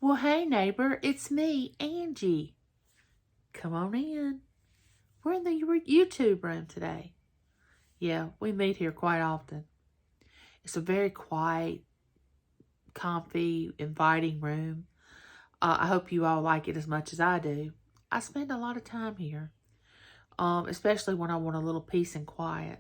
Well, hey, neighbor, it's me, Angie. Come on in. We're in the YouTube room today. Yeah, we meet here quite often. It's a very quiet, comfy, inviting room. I hope you all like it as much as I do. I spend a lot of time here, especially when I want a little peace and quiet.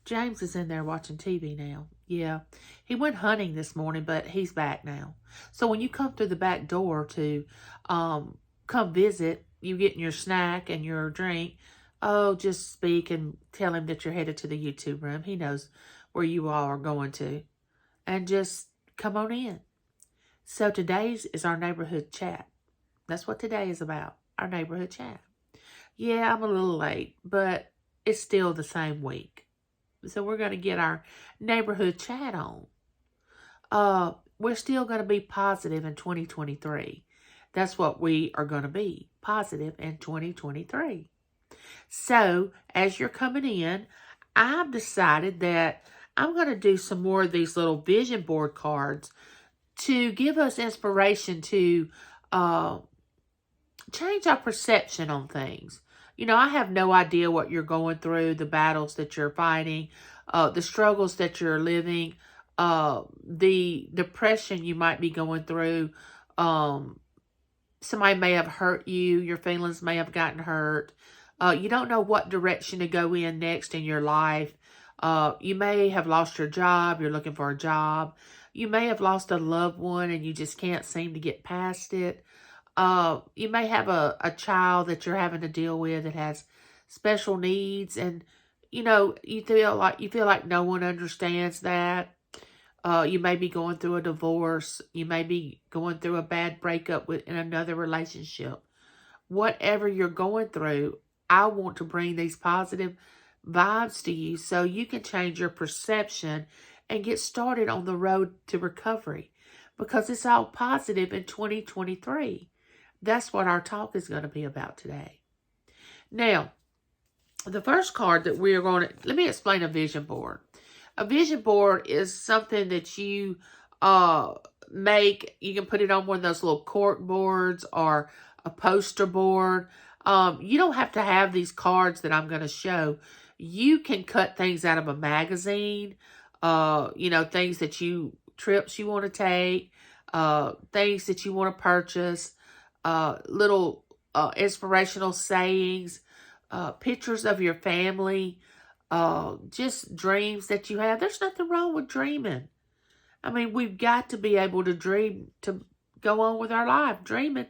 James is in there watching TV now. Yeah, he went hunting this morning, but he's back now. So when you come through the back door to come visit, you getting your snack and your drink, oh, just speak and tell him that you're headed to the YouTube room. He knows where you all are going to. And just come on in. So today's is our neighborhood chat. That's what today is about, our neighborhood chat. Yeah, I'm a little late, but it's still the same week. So we're going to get our neighborhood chat on. We're still going to be positive in 2023. That's what we are going to be, positive in 2023. So as you're coming in, I've decided that I'm going to do some more of these little vision board cards to give us inspiration to change our perception on things. You know, I have no idea what you're going through, the battles that you're fighting, the struggles that you're living, the depression you might be going through. Somebody may have hurt you. Your feelings may have gotten hurt. You don't know what direction to go in next in your life. You may have lost your job. You're looking for a job. You may have lost a loved one and you just can't seem to get past it. You may have a child that you're having to deal with that has special needs, and you know you feel like no one understands that. You may be going through a divorce. You may be going through a bad breakup in another relationship. Whatever you're going through, I want to bring these positive vibes to you so you can change your perception and get started on the road to recovery, because it's all positive in 2023. That's what our talk is going to be about today. Now, the first card that we're going to, let me explain a vision board. A vision board is something that you make. You can put it on one of those little cork boards or a poster board. You don't have to have these cards that I'm going to show. You can cut things out of a magazine, things that trips you want to take, things that you want to purchase, little inspirational sayings, pictures of your family, just dreams that you have. There's nothing wrong with dreaming. I mean, we've got to be able to dream, to go on with our life, dreaming.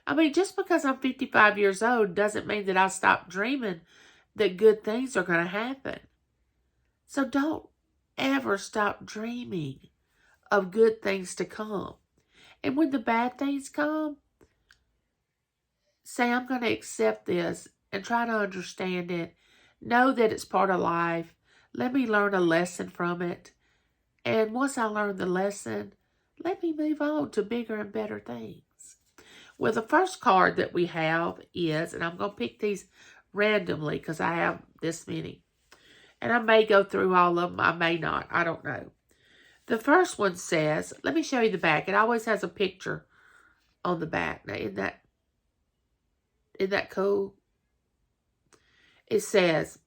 I mean, just because I'm 55 years old doesn't mean that I stop dreaming that good things are going to happen. So don't ever stop dreaming of good things to come. And when the bad things come, say, I'm going to accept this and try to understand it. Know that it's part of life. Let me learn a lesson from it. And once I learn the lesson, let me move on to bigger and better things. Well, the first card that we have is, and I'm going to pick these randomly because I have this many. And I may go through all of them. I may not. I don't know. The first one says, let me show you the back. It always has a picture on the back. Now, isn't that cool? It says,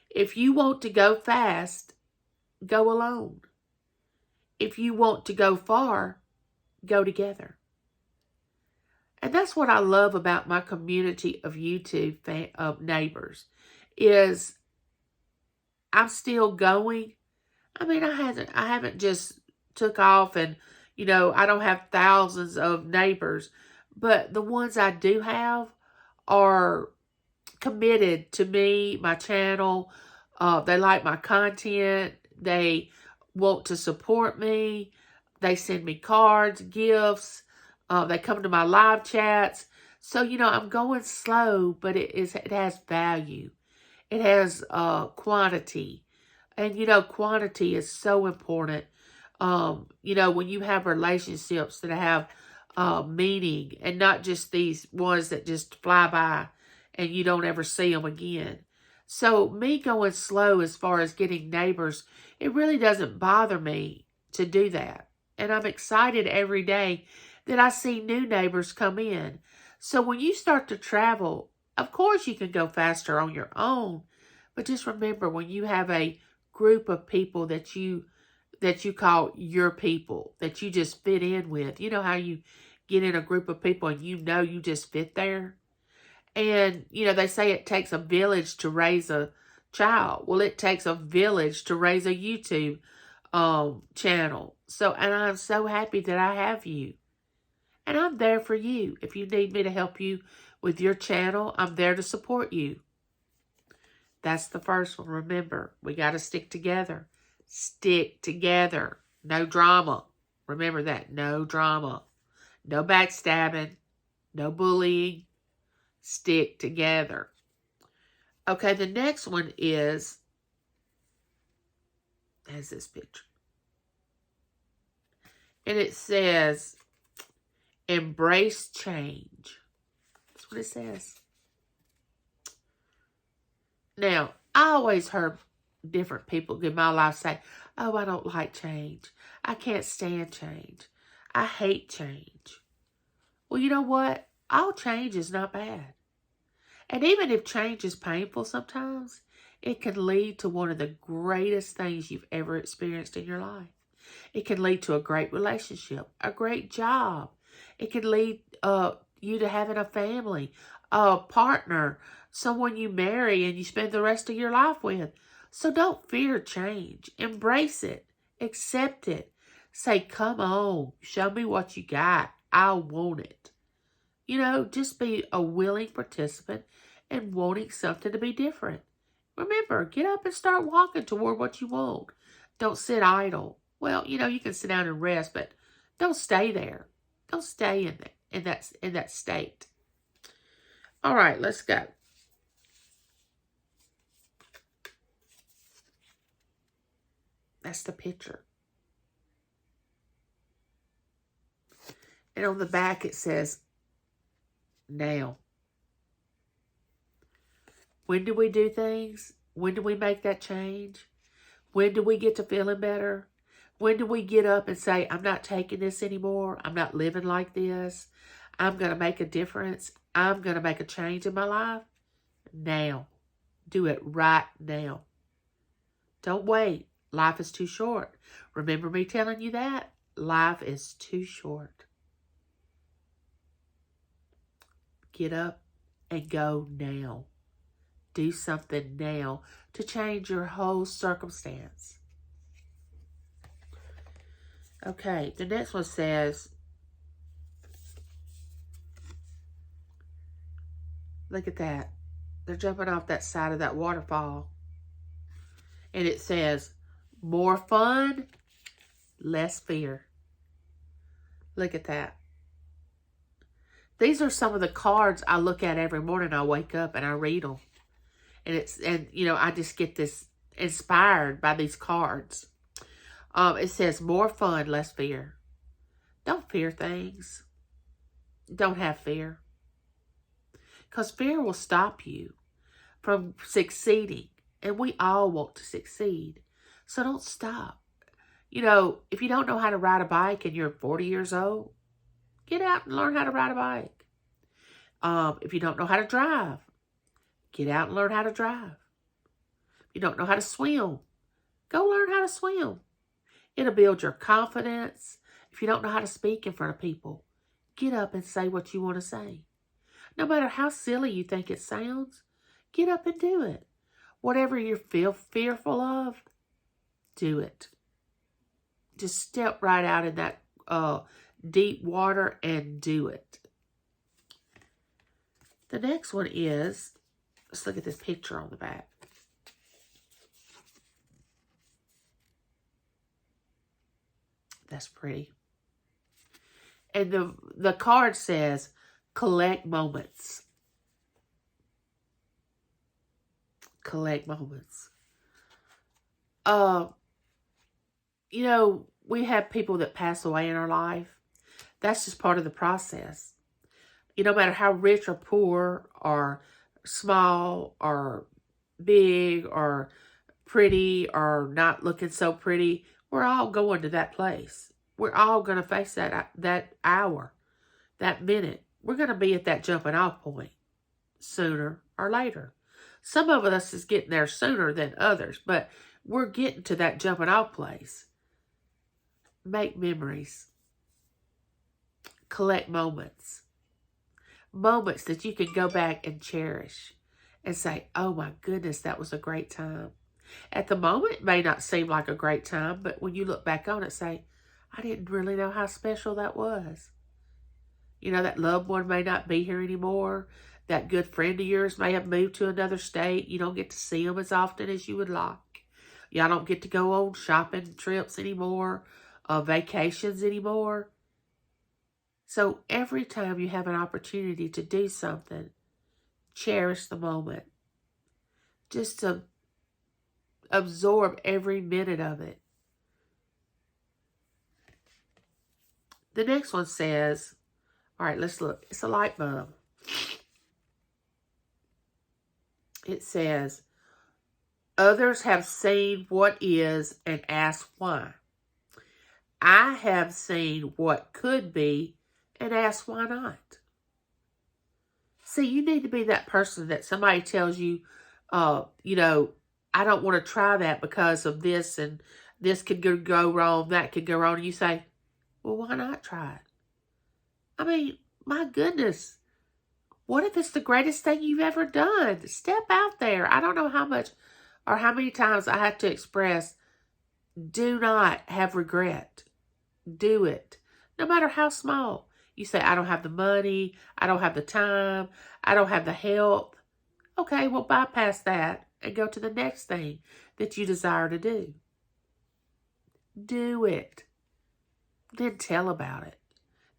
if you want to go fast, go alone. If you want to go far, go together. And that's what I love about my community of YouTube neighbors, is I'm still going. I mean, I haven't just took off and, I don't have thousands of neighbors, but the ones I do have are committed to me, my channel. They like my content. They want to support me. They send me cards, gifts. They come to my live chats. So, I'm going slow, but it has value. It has quantity. And, quantity is so important. When you have relationships that have meaning, and not just these ones that just fly by and you don't ever see them again. So me going slow as far as getting neighbors, it really doesn't bother me to do that. And I'm excited every day that I see new neighbors come in. So when you start to travel, of course you can go faster on your own, but just remember, when you have a group of people that you call your people, that you just fit in with. You know how you get in a group of people and you know you just fit there? And, they say it takes a village to raise a child. Well, it takes a village to raise a YouTube channel. So, and I'm so happy that I have you. And I'm there for you. If you need me to help you with your channel, I'm there to support you. That's the first one. Remember, we got to stick together. Stick together. No drama. Remember that. No drama. No backstabbing. No bullying. Stick together. Okay, the next one is, has this picture. And it says, embrace change. That's what it says. Now, I always heard different people in my life say, oh, I don't like change. I can't stand change. I hate change. Well, you know what? All change is not bad. And even if change is painful sometimes, it can lead to one of the greatest things you've ever experienced in your life. It can lead to a great relationship, a great job. It can lead you to having a family, a partner, someone you marry and you spend the rest of your life with. So don't fear change. Embrace it. Accept it. Say, come on, show me what you got. I want it. Just be a willing participant and wanting something to be different. Remember, get up and start walking toward what you want. Don't sit idle. Well, you can sit down and rest, but don't stay there. Don't stay in that state. All right, let's go. That's the picture. And on the back it says, now. When do we do things? When do we make that change? When do we get to feeling better? When do we get up and say, I'm not taking this anymore. I'm not living like this. I'm going to make a difference. I'm going to make a change in my life. Now. Do it right now. Don't wait. Life is too short. Remember me telling you that? Life is too short. Get up and go now. Do something now to change your whole circumstance. Okay, the next one says, look at that. They're jumping off that side of that waterfall. And it says, more fun, less fear. Look at that. These are some of the cards I look at every morning. I wake up and I read them. And I just get this inspired by these cards. It says, more fun, less fear. Don't fear things. Don't have fear. Because fear will stop you from succeeding. And we all want to succeed. So don't stop. If you don't know how to ride a bike and you're 40 years old, get out and learn how to ride a bike. If you don't know how to drive, get out and learn how to drive. If you don't know how to swim, go learn how to swim. It'll build your confidence. If you don't know how to speak in front of people, get up and say what you want to say. No matter how silly you think it sounds, get up and do it. Whatever you feel fearful of, do it. Just step right out in that deep water and do it. The next one is, let's look at this picture on the back. That's pretty. And the card says, collect moments. Collect moments. We have people that pass away in our life. That's just part of the process. No matter how rich or poor or small or big or pretty or not looking so pretty, we're all going to that place. We're all going to face that hour. that minute. We're going to be at that jumping off point sooner or later. Some of us is getting there sooner than others, but we're getting to that jumping off place. Make memories. Collect moments. Moments that you can go back and cherish and say, oh my goodness, that was a great time. At the moment, it may not seem like a great time, but when you look back on it, say, I didn't really know how special that was. You know, that loved one may not be here anymore. That good friend of yours may have moved to another state. You don't get to see them as often as you would like. Y'all don't get to go on shopping trips anymore, vacations anymore. So every time you have an opportunity to do something, cherish the moment. Just to absorb every minute of it. The next one says, all right, let's look. It's a light bulb. It says, others have seen what is and ask why. I have seen what could be and ask why not. See, you need to be that person that somebody tells you, you know, I don't want to try that because of this, and this could go wrong, that could go wrong. And you say, well, why not try it? I mean, my goodness. What if it's the greatest thing you've ever done? Step out there. I don't know how much or how many times I have to express, do not have regret. Do it. No matter how small. You say, I don't have the money. I don't have the time. I don't have the health. Okay, well, bypass that and go to the next thing that you desire to do. Do it. Then tell about it.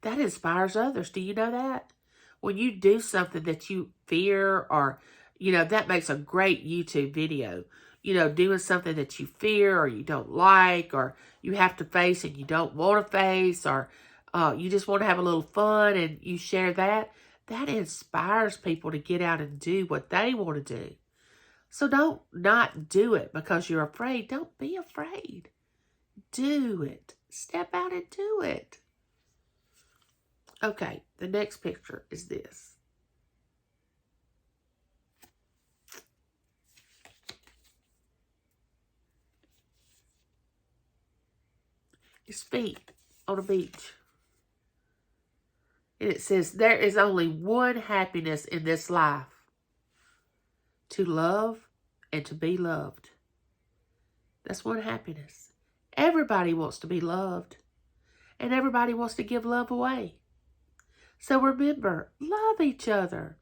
That inspires others. Do you know that? When you do something that you fear, or, you know, that makes a great YouTube video. You know, doing something that you fear or you don't like, or you have to face and you don't want to face, or you just want to have a little fun and you share that. That inspires people to get out and do what they want to do. So don't not do it because you're afraid. Don't be afraid. Do it. Step out and do it. Okay, the next picture is this. His feet on a beach. And it says, there is only one happiness in this life. To love and to be loved. That's one happiness. Everybody wants to be loved. And everybody wants to give love away. So remember, love each other.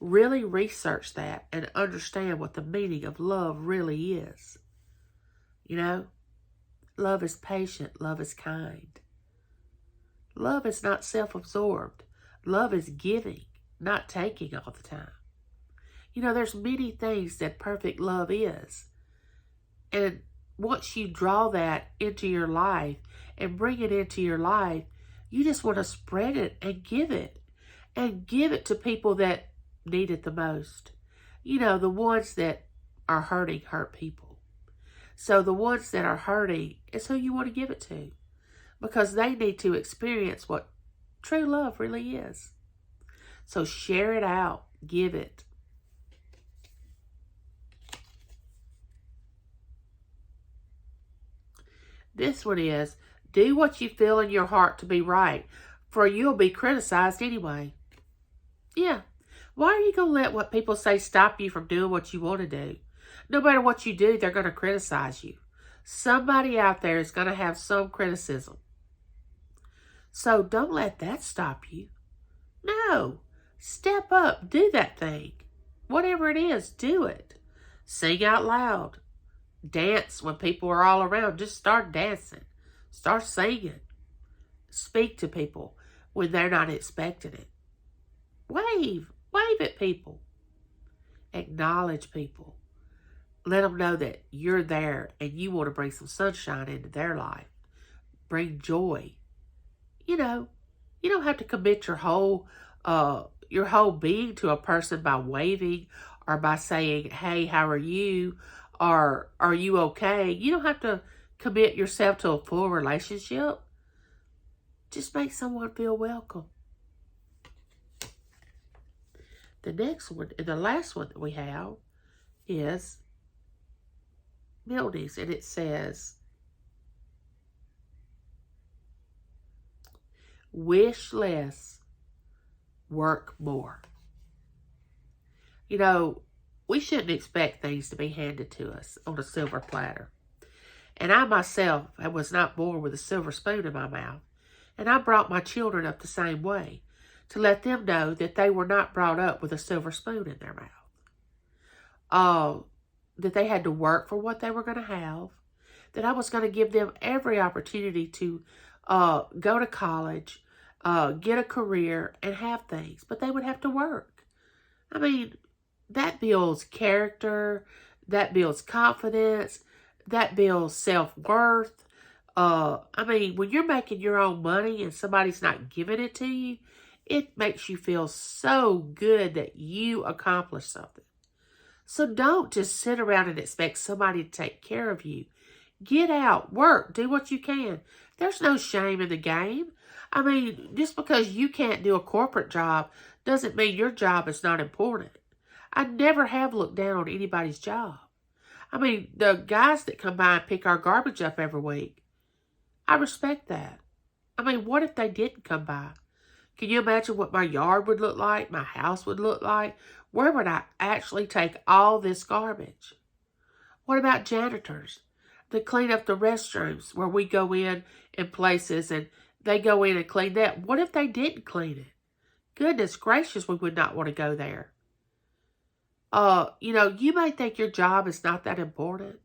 Really research that and understand what the meaning of love really is. You know, love is patient. Love is kind. Love is not self-absorbed. Love is giving, not taking all the time. You know, there's many things that perfect love is. And once you draw that into your life and bring it into your life, you just want to spread it and give it. And give it to people that need it the most. You know, the ones that are hurting hurt people. So the ones that are hurting is who you want to give it to. Because they need to experience what true love really is. So share it out. Give it. This one is, do what you feel in your heart to be right, for you'll be criticized anyway. Yeah. Why are you going to let what people say stop you from doing what you want to do? No matter what you do, they're going to criticize you. Somebody out there is going to have some criticism. So don't let that stop you. No. Step up. Do that thing. Whatever it is, do it. Sing out loud. Dance when people are all around. Just start dancing. Start singing. Speak to people when they're not expecting it. Wave. Wave at people. Acknowledge people. Let them know that you're there and you want to bring some sunshine into their life. Bring joy. You know, you don't have to commit your whole being to a person by waving or by saying, hey, how are you? Or are you okay? You don't have to commit yourself to a full relationship. Just make someone feel welcome. The next one, and the last one that we have, is buildings. And it says, wish less, work more. You know, we shouldn't expect things to be handed to us on a silver platter. And I myself was not born with a silver spoon in my mouth. And I brought my children up the same way, to let them know that they were not brought up with a silver spoon in their mouth. That they had to work for what they were going to have. That I was going to give them every opportunity to go to college, get a career, and have things. But they would have to work. I mean, that builds character. That builds confidence. That builds self-worth. I mean, when you're making your own money and somebody's not giving it to you, it makes you feel so good that you accomplished something. So don't just sit around and expect somebody to take care of you. Get out, work, do what you can. There's no shame in the game. I mean, just because you can't do a corporate job doesn't mean your job is not important. I never have looked down on anybody's job. I mean, the guys that come by and pick our garbage up every week, I respect that. I mean, what if they didn't come by? Can you imagine what my yard would look like, my house would look like? Where would I actually take all this garbage? What about janitors that clean up the restrooms where we go in places and they go in and clean that? What if they didn't clean it? Goodness gracious, we would not want to go there. You know, you may think your job is not that important,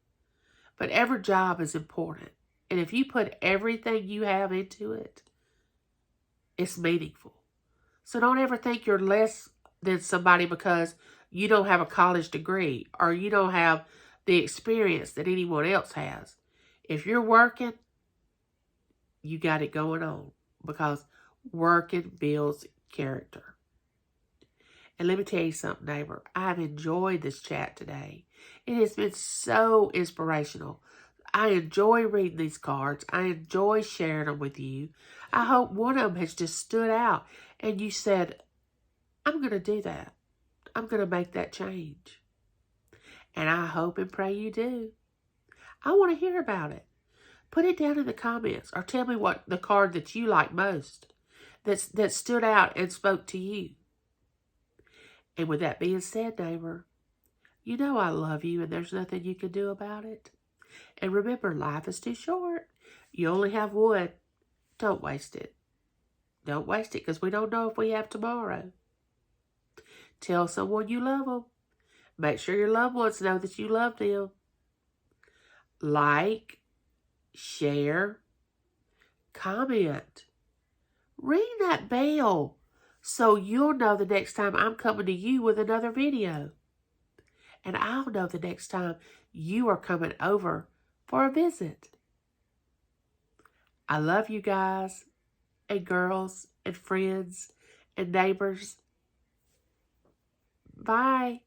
but every job is important. And if you put everything you have into it, it's meaningful. So don't ever think you're less than somebody because you don't have a college degree or you don't have the experience that anyone else has. If you're working, you got it going on because working builds character. And let me tell you something, neighbor. I've enjoyed this chat today. It has been so inspirational. I enjoy reading these cards. I enjoy sharing them with you. I hope one of them has just stood out and you said, I'm going to do that. I'm going to make that change. And I hope and pray you do. I want to hear about it. Put it down in the comments or tell me what the card that you like most that stood out and spoke to you. And with that being said, neighbor, you know I love you and there's nothing you can do about it. And remember, life is too short. You only have one. Don't waste it. Don't waste it because we don't know if we have tomorrow. Tell someone you love them. Make sure your loved ones know that you love them. Like, share, comment. Ring that bell so you'll know the next time I'm coming to you with another video. And I'll know the next time you are coming over for a visit. I love you guys and girls and friends and neighbors. Bye.